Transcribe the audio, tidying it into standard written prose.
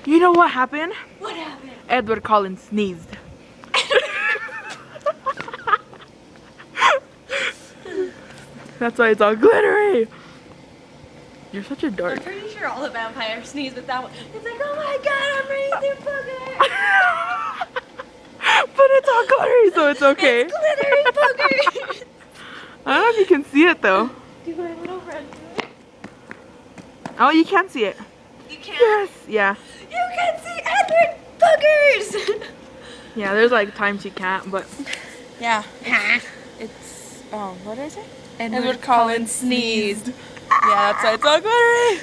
You know what happened? What happened? Edward Cullen sneezed. That's why it's all glittery. You're such a dork. I'm pretty sure all the vampires sneeze with that one. It's like, oh my god, I'm breathing booger. But it's all glittery, so it's okay. It's glittery booger. I don't know if you can see it though. Do my little friend do it? Oh, you can see it. You can? Yes. Yeah. You can see Edward boogers. Yeah, there's like times you can't, but Yeah. it's what did I say? Edward Cullen sneezed. Yeah, that's why it's all glittery.